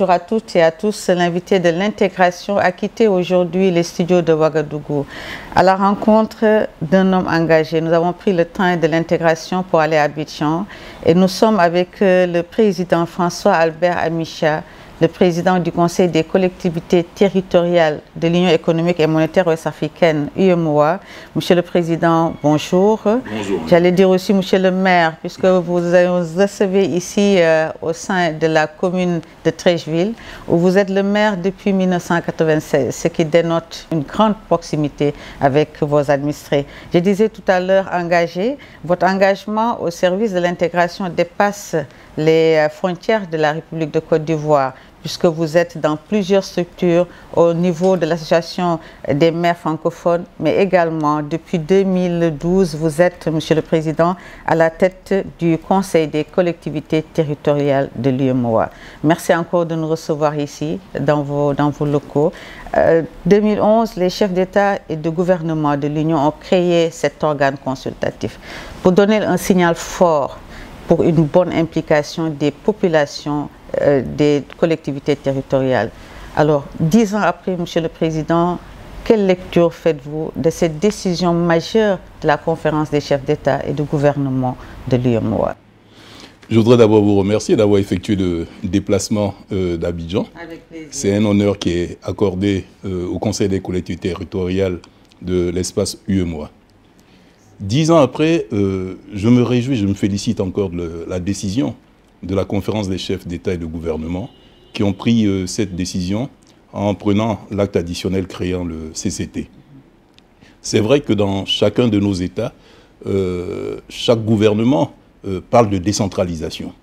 bonjour à toutes et à tous. L'invité de l'intégration a quitté aujourd'hui les studios de Ouagadougou. À la rencontre d'un homme engagé, nous avons pris le train de l'intégration pour aller à Abidjan et nous sommes avec le président François Albert Amicha, le président du Conseil des collectivités territoriales de l'Union économique et monétaire ouest-africaine, UEMOA. Monsieur le Président, bonjour. Bonjour. J'allais dire aussi Monsieur le maire, puisque vous recevez ici au sein de la commune de Treichville, où vous êtes le maire depuis 1996, ce qui dénote une grande proximité avec vos administrés. Je disais tout à l'heure engagé, votre engagement au service de l'intégration dépasse les frontières de la République de Côte d'Ivoire, puisque vous êtes dans plusieurs structures au niveau de l'association des maires francophones, mais également depuis 2012, vous êtes, Monsieur le Président, à la tête du Conseil des collectivités territoriales de l'UEMOA. Merci encore de nous recevoir ici, dans vos locaux. 2011, les chefs d'État et de gouvernement de l'Union ont créé cet organe consultatif pour donner un signal fort pour une bonne implication des populations des collectivités territoriales. Alors, 10 ans après, Monsieur le Président, quelle lecture faites-vous de cette décision majeure de la conférence des chefs d'État et de gouvernement de l'UEMOA? Je voudrais d'abord vous remercier d'avoir effectué le déplacement d'Abidjan. C'est un honneur qui est accordé au Conseil des collectivités territoriales de l'espace UEMOA. 10 ans après, je me réjouis, je me félicite encore de la décision de la conférence des chefs d'État et de gouvernement qui ont pris cette décision en prenant l'acte additionnel créant le CCT. C'est vrai que dans chacun de nos États, chaque gouvernement parle de décentralisation,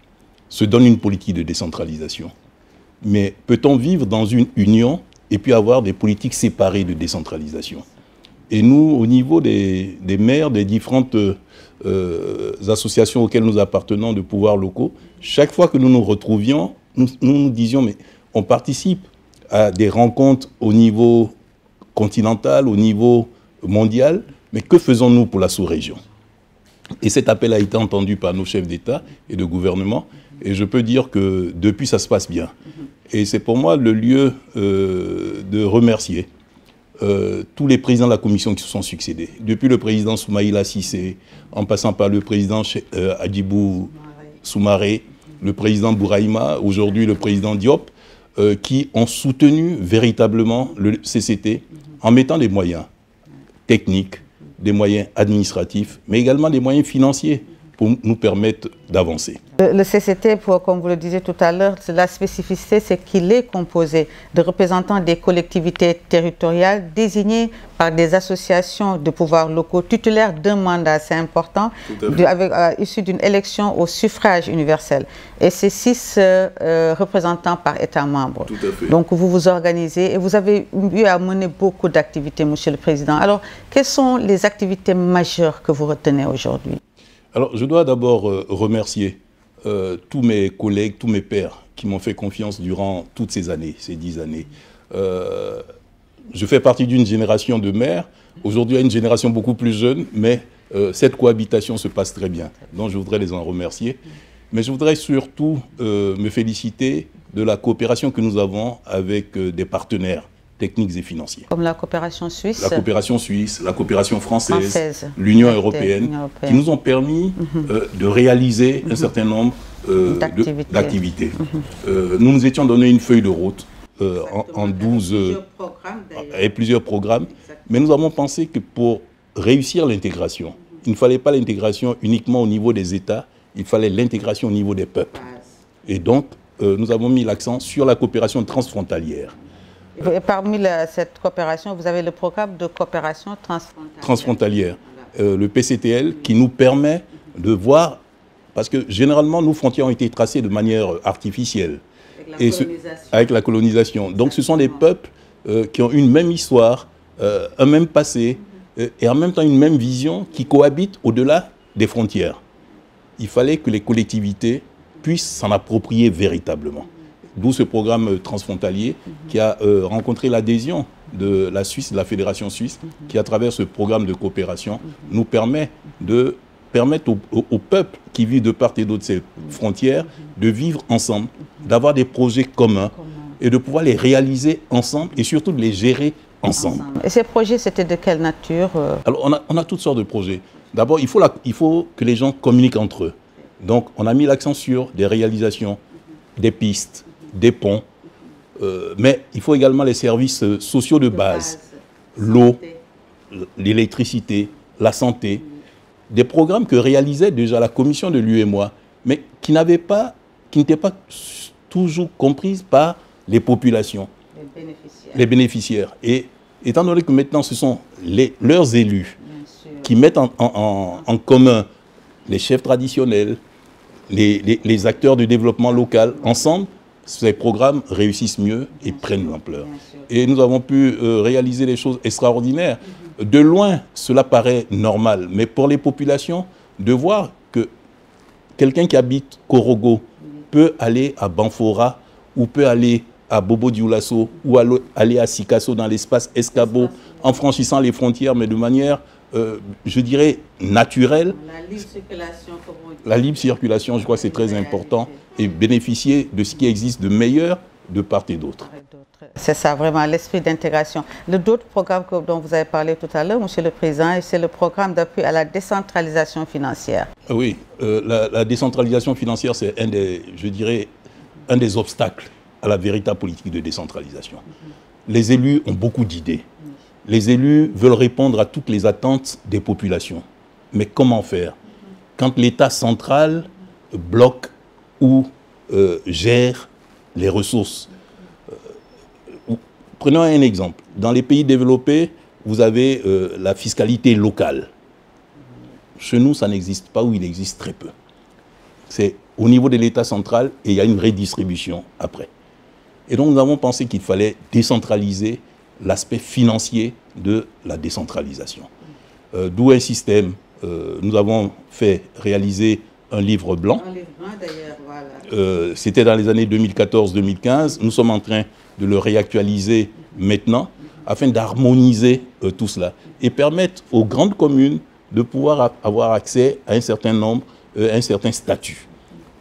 se donne une politique de décentralisation. Mais peut-on vivre dans une union et puis avoir des politiques séparées de décentralisation? Et nous, au niveau des maires, des différentes associations auxquelles nous appartenons de pouvoirs locaux, chaque fois que nous nous retrouvions, nous disions, mais on participe à des rencontres au niveau continental, au niveau mondial, mais que faisons-nous pour la sous-région? Et cet appel a été entendu par nos chefs d'État et de gouvernement, et je peux dire que depuis, ça se passe bien. Et c'est pour moi le lieu de remercier tous les présidents de la commission qui se sont succédés. Depuis le président Soumaïla Cissé, en passant par le président Hadjibou Soumaré, le président Bouraïma, aujourd'hui le président Diop, qui ont soutenu véritablement le CCT en mettant des moyens techniques, des moyens administratifs, mais également des moyens financiers pour nous permettre d'avancer. Le CCT, comme vous le disiez tout à l'heure, la spécificité, c'est qu'il est composé de représentants des collectivités territoriales désignés par des associations de pouvoirs locaux titulaires d'un mandat assez important, issu d'une élection au suffrage universel. Et c'est 6 représentants par État membre. Tout à fait. Donc vous vous organisez et vous avez eu à mener beaucoup d'activités, Monsieur le Président. Alors, quelles sont les activités majeures que vous retenez aujourd'hui? Alors, je dois d'abord remercier tous mes collègues, tous mes pairs qui m'ont fait confiance durant toutes ces années, ces 10 années. Je fais partie d'une génération de maires. Aujourd'hui, il y a une génération beaucoup plus jeune, mais cette cohabitation se passe très bien. Donc, je voudrais les en remercier. Mais je voudrais surtout me féliciter de la coopération que nous avons avec des partenaires techniques et financiers. Comme la coopération suisse. La coopération suisse, la coopération française, l'Union européenne, qui nous ont permis de réaliser un certain nombre d'activités. Nous nous étions donné une feuille de route en 12 et plusieurs programmes, mais nous avons pensé que pour réussir l'intégration, il ne fallait pas l'intégration uniquement au niveau des États, il fallait l'intégration au niveau des peuples. Et donc, nous avons mis l'accent sur la coopération transfrontalière. Et parmi cette coopération, vous avez le programme de coopération transfrontalière. Le PCTL, qui nous permet de voir, parce que généralement, nos frontières ont été tracées de manière artificielle. Avec la colonisation. Donc ce sont des peuples qui ont une même histoire, un même passé, et en même temps une même vision qui cohabitent au-delà des frontières. Il fallait que les collectivités puissent s'en approprier véritablement. D'où ce programme transfrontalier qui a rencontré l'adhésion de la Suisse, de la Fédération suisse, qui à travers ce programme de coopération nous permet de permettre aux peuples qui vivent de part et d'autre de ces frontières de vivre ensemble d'avoir des projets communs et de pouvoir les réaliser ensemble et surtout de les gérer ensemble. Et ces projets, c'était de quelle nature? Alors, on a toutes sortes de projets. D'abord, il faut que les gens communiquent entre eux. Donc, on a mis l'accent sur des réalisations, des pistes, des ponts, mais il faut également les services sociaux de base, l'eau, l'électricité, la santé, des programmes que réalisait déjà la commission de l'UEMOA, mais qui n'étaient pas toujours comprises par les populations, les bénéficiaires. Et étant donné que maintenant ce sont leurs élus qui mettent en commun les chefs traditionnels, les acteurs du développement local, ensemble, ces programmes réussissent mieux et prennent de l'ampleur. Et nous avons pu réaliser des choses extraordinaires. De loin, cela paraît normal, mais pour les populations, de voir que quelqu'un qui habite Korogo peut aller à Banfora ou peut aller à Bobo Dioulasso ou aller à Sikasso dans l'espace Escabo en franchissant les frontières, mais de manière, je dirais, naturelle. La libre circulation, comme on dit. La libre circulation, je crois que c'est très important et bénéficier de ce qui existe de meilleur de part et d'autre. C'est ça, vraiment, l'esprit d'intégration. D'autres programmes dont vous avez parlé tout à l'heure, Monsieur le Président, c'est le programme d'appui à la décentralisation financière. Oui, la décentralisation financière, c'est je dirais, un des obstacles à la véritable politique de décentralisation. Les élus ont beaucoup d'idées. Les élus veulent répondre à toutes les attentes des populations. Mais comment faire quand l'État central bloque ou gère les ressources? Prenons un exemple. Dans les pays développés, vous avez la fiscalité locale. Chez nous, ça n'existe pas ou il existe très peu. C'est au niveau de l'État central et il y a une redistribution après. Et donc nous avons pensé qu'il fallait décentraliser l'aspect financier de la décentralisation. D'où un système. Nous avons fait réaliser un livre blanc. Un livre blanc, d'ailleurs, voilà. C'était dans les années 2014-2015. Nous sommes en train de le réactualiser maintenant afin d'harmoniser tout cela et permettre aux grandes communes de pouvoir avoir accès à un certain nombre, un certain statut.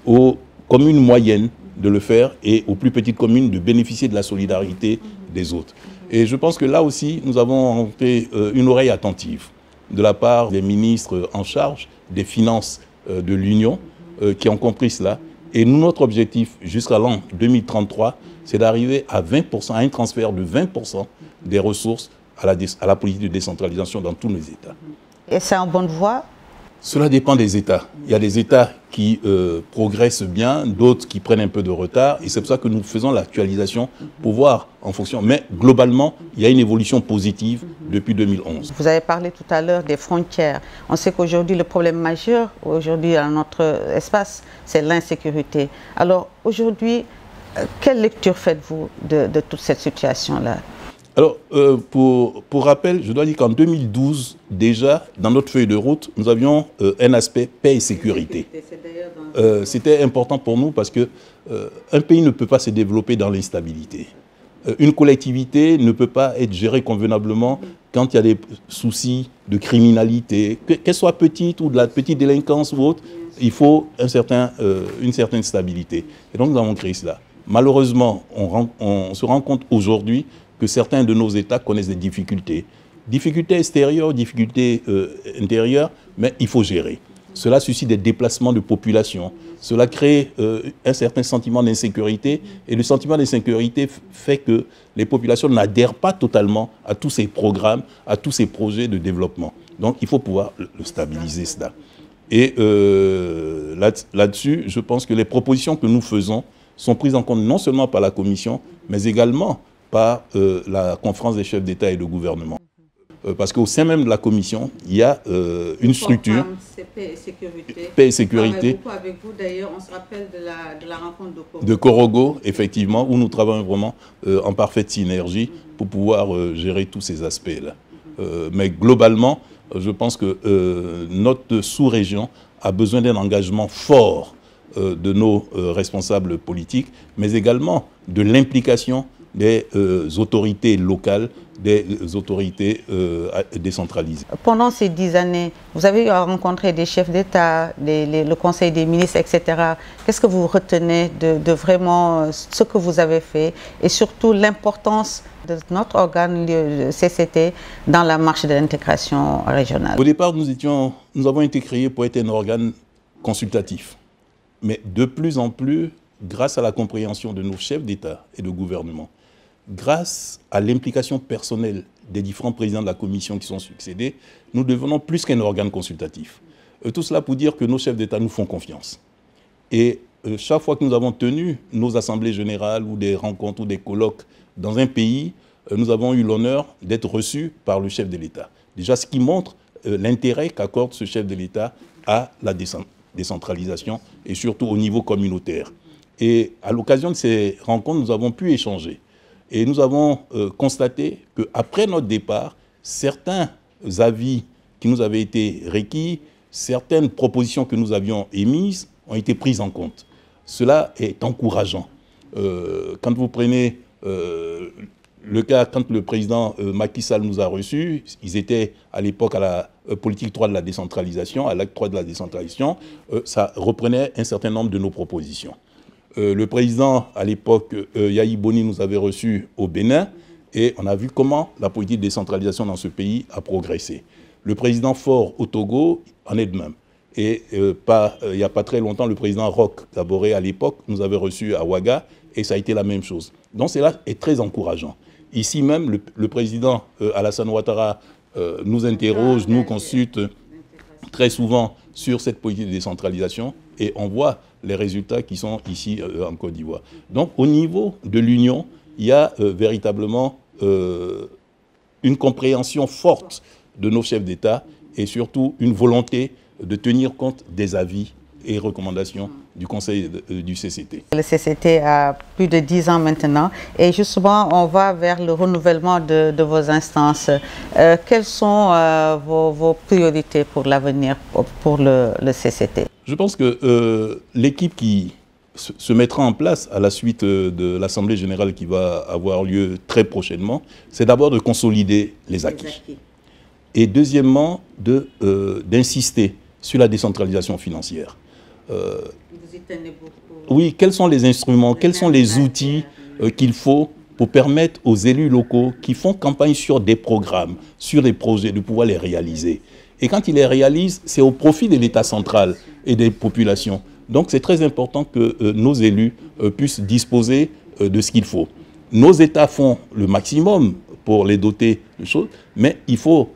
Aux communes moyennes de le faire et aux plus petites communes de bénéficier de la solidarité des autres. Et je pense que là aussi, nous avons fait une oreille attentive de la part des ministres en charge des finances de l'Union qui ont compris cela. Et nous, notre objectif jusqu'à l'an 2033, c'est d'arriver à 20%, à un transfert de 20% des ressources à la politique de décentralisation dans tous nos États. Et c'est en bonne voie? Cela dépend des États. Il y a des États qui progressent bien, d'autres qui prennent un peu de retard. Et c'est pour ça que nous faisons l'actualisation pour voir en fonction. Mais globalement, il y a une évolution positive depuis 2011. Vous avez parlé tout à l'heure des frontières. On sait qu'aujourd'hui, le problème majeur aujourd'hui dans notre espace, c'est l'insécurité. Alors aujourd'hui, quelle lecture faites-vous de toute cette situation-là? Alors, pour rappel, je dois dire qu'en 2012, déjà, dans notre feuille de route, nous avions un aspect paix et sécurité. C'était important pour nous parce qu'un pays ne peut pas se développer dans l'instabilité. Une collectivité ne peut pas être gérée convenablement quand il y a des soucis de criminalité, qu'elle soit petite ou de la petite délinquance ou autre, il faut une certaine stabilité. Et donc, nous avons créé cela. Malheureusement, on se rend compte aujourd'hui que certains de nos États connaissent des difficultés. Difficultés extérieures, difficultés intérieures, mais il faut gérer. Cela suscite des déplacements de population. Cela crée un certain sentiment d'insécurité. Et le sentiment d'insécurité fait que les populations n'adhèrent pas totalement à tous ces programmes, à tous ces projets de développement. Donc il faut pouvoir le stabiliser, cela. Et là-dessus, je pense que les propositions que nous faisons sont prises en compte non seulement par la Commission, mais également par la conférence des chefs d'État et de gouvernement. Parce qu'au sein même de la Commission, il y a une structure. Paix et sécurité. Paix et sécurité. Beaucoup avec vous, d'ailleurs, on se rappelle de la rencontre de Korogo. De Korogo, effectivement, où nous travaillons vraiment en parfaite synergie pour pouvoir gérer tous ces aspects-là. Mais globalement, je pense que notre sous-région a besoin d'un engagement fort de nos responsables politiques, mais également de l'implication des autorités locales, des autorités décentralisées. Pendant ces 10 années, vous avez rencontré des chefs d'État, le Conseil des ministres, etc. Qu'est-ce que vous retenez de vraiment ce que vous avez fait et surtout l'importance de notre organe, le CCT, dans la marche de l'intégration régionale? Au départ, nous avons été créés pour être un organe consultatif. Mais de plus en plus, grâce à la compréhension de nos chefs d'État et de gouvernement, grâce à l'implication personnelle des différents présidents de la commission qui sont succédés, nous devenons plus qu'un organe consultatif. Tout cela pour dire que nos chefs d'État nous font confiance. Et chaque fois que nous avons tenu nos assemblées générales ou des rencontres ou des colloques dans un pays, nous avons eu l'honneur d'être reçus par le chef de l'État. Déjà, ce qui montre l'intérêt qu'accorde ce chef de l'État à la décentralisation et surtout au niveau communautaire. Et à l'occasion de ces rencontres, nous avons pu échanger. Et nous avons constaté qu'après notre départ, certains avis qui nous avaient été requis, certaines propositions que nous avions émises ont été prises en compte. Cela est encourageant. Quand vous prenez le cas, quand le président Macky Sall nous a reçus, ils étaient à l'époque à la politique 3 de la décentralisation, à l'acte 3 de la décentralisation, ça reprenait un certain nombre de nos propositions. Le président, à l'époque, Yahi Boni, nous avait reçus au Bénin et on a vu comment la politique de décentralisation dans ce pays a progressé. Le président Faure au Togo en est de même. Et il n'y a pas très longtemps, le président Roch Kaboré, à l'époque, nous avait reçus à Ouaga et ça a été la même chose. Donc cela est très encourageant. Ici même, le président Alassane Ouattara nous interroge, nous consulte très souvent sur cette politique de décentralisation et on voit les résultats qui sont ici en Côte d'Ivoire. Donc au niveau de l'Union, il y a véritablement une compréhension forte de nos chefs d'État et surtout une volonté de tenir compte des avis et recommandations du Conseil du CCT. Le CCT a plus de 10 ans maintenant et justement on va vers le renouvellement de vos instances. Quelles sont vos priorités pour l'avenir pour le CCT? Je pense que l'équipe qui se mettra en place à la suite de l'Assemblée générale qui va avoir lieu très prochainement, c'est d'abord de consolider les acquis. Et deuxièmement, d'insister sur la décentralisation financière. Vous y tenez beaucoup. Oui, quels sont les instruments, quels sont les outils qu'il faut pour permettre aux élus locaux qui font campagne sur des programmes, sur des projets, de pouvoir les réaliser. Et quand ils les réalisent, c'est au profit de l'État central et des populations. Donc c'est très important que nos élus puissent disposer de ce qu'il faut. Nos États font le maximum pour les doter de choses, mais il faut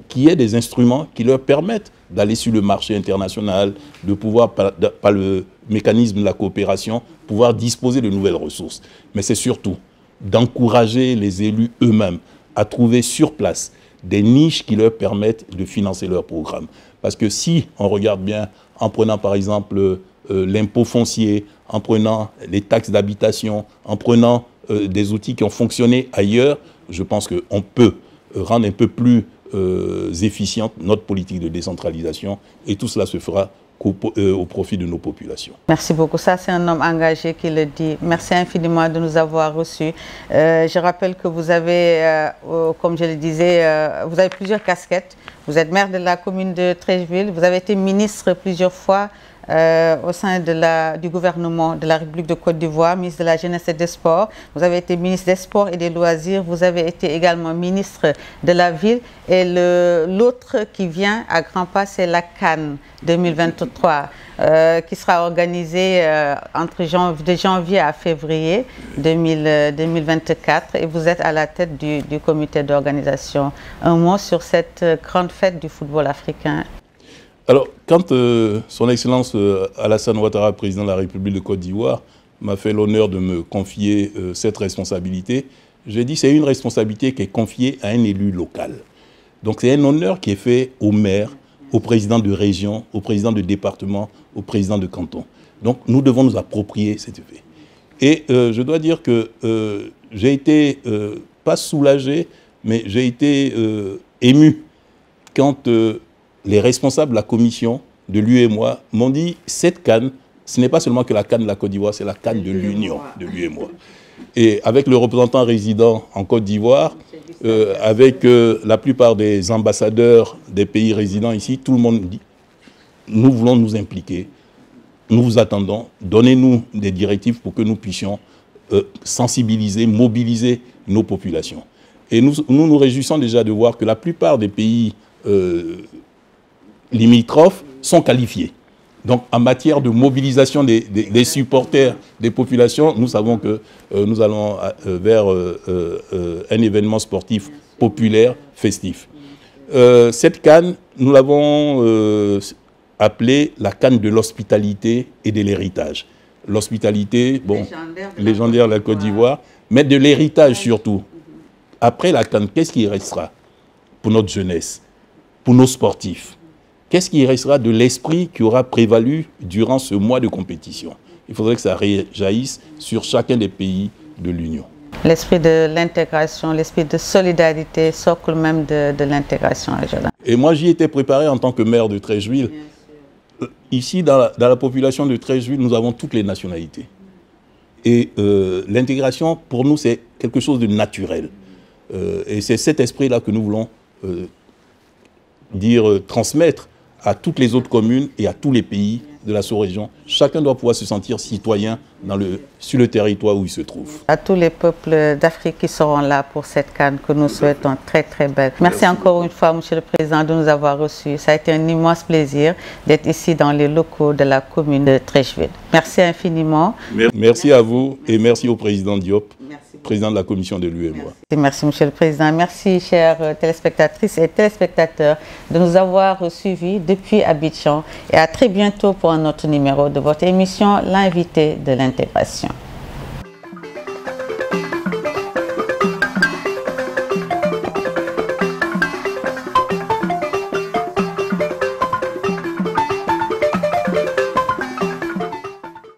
qu'il y ait des instruments qui leur permettent d'aller sur le marché international, de pouvoir, par le mécanisme de la coopération, pouvoir disposer de nouvelles ressources. Mais c'est surtout d'encourager les élus eux-mêmes à trouver sur place des niches qui leur permettent de financer leurs programmes. Parce que si on regarde bien, en prenant par exemple l'impôt foncier, en prenant les taxes d'habitation, en prenant des outils qui ont fonctionné ailleurs, je pense qu'on peut rendre un peu plus efficiente notre politique de décentralisation et tout cela se fera au profit de nos populations. Merci beaucoup. Ça, c'est un homme engagé qui le dit. Merci infiniment de nous avoir reçus. Je rappelle que vous avez, comme je le disais, vous avez plusieurs casquettes. Vous êtes maire de la commune de Treichville. Vous avez été ministre plusieurs fois au sein du gouvernement de la République de Côte d'Ivoire, ministre de la Jeunesse et des Sports. Vous avez été ministre des Sports et des Loisirs. Vous avez été également ministre de la Ville. Et l'autre qui vient à grands pas, c'est la CAN 2023, qui sera organisée de janvier à février 2024. Et vous êtes à la tête du comité d'organisation. Un mot sur cette grande fête du football africain. Alors, quand son Excellence Alassane Ouattara, président de la République de Côte d'Ivoire, m'a fait l'honneur de me confier cette responsabilité, j'ai dit que c'est une responsabilité qui est confiée à un élu local. Donc c'est un honneur qui est fait au maire, au président de région, au président de département, au président de canton. Donc nous devons nous approprier cet effet. Et je dois dire que j'ai été, pas soulagé, mais j'ai été ému quand les responsables de la commission, de l'UEMOA, m'ont dit cette CAN, ce n'est pas seulement que la CAN de la Côte d'Ivoire, c'est la CAN de l'Union, de l'UEMOA. Et avec le représentant résident en Côte d'Ivoire, avec la plupart des ambassadeurs des pays résidents ici, tout le monde dit, nous voulons nous impliquer, nous vous attendons, donnez-nous des directives pour que nous puissions sensibiliser, mobiliser nos populations. Et nous réjouissons déjà de voir que la plupart des pays limitrophes sont qualifiés. Donc, en matière de mobilisation des supporters des populations, nous savons que nous allons vers un événement sportif populaire, festif. Cette CAN, nous l'avons appelée la CAN de l'hospitalité et de l'héritage. L'hospitalité, bon, légendaire de la Côte d'Ivoire, mais de l'héritage surtout. Après la CAN, qu'est-ce qui restera pour notre jeunesse, pour nos sportifs? Qu'est-ce qui restera de l'esprit qui aura prévalu durant ce mois de compétition? Il faudrait que ça réjaillisse sur chacun des pays de l'Union. L'esprit de l'intégration, l'esprit de solidarité, socle même de l'intégration régionale. Et moi, j'y étais préparé en tant que maire de Treichville. Ici, dans la population de Treichville, nous avons toutes les nationalités. Et l'intégration, pour nous, c'est quelque chose de naturel. Et c'est cet esprit-là que nous voulons transmettre à toutes les autres communes et à tous les pays de la sous-région. Chacun doit pouvoir se sentir citoyen sur le territoire où il se trouve. À tous les peuples d'Afrique qui seront là pour cette CAN que nous souhaitons très très belle. Merci encore une fois, Monsieur le Président, de nous avoir reçus. Ça a été un immense plaisir d'être ici dans les locaux de la commune de Treichville. Merci infiniment. Merci à vous et merci au Président Diop, président de la commission de l'UEMOA. Merci, Monsieur le Président. Merci, chères téléspectatrices et téléspectateurs, de nous avoir suivis depuis Abidjan. Et à très bientôt pour un autre numéro de votre émission, l'invité de l'intégration.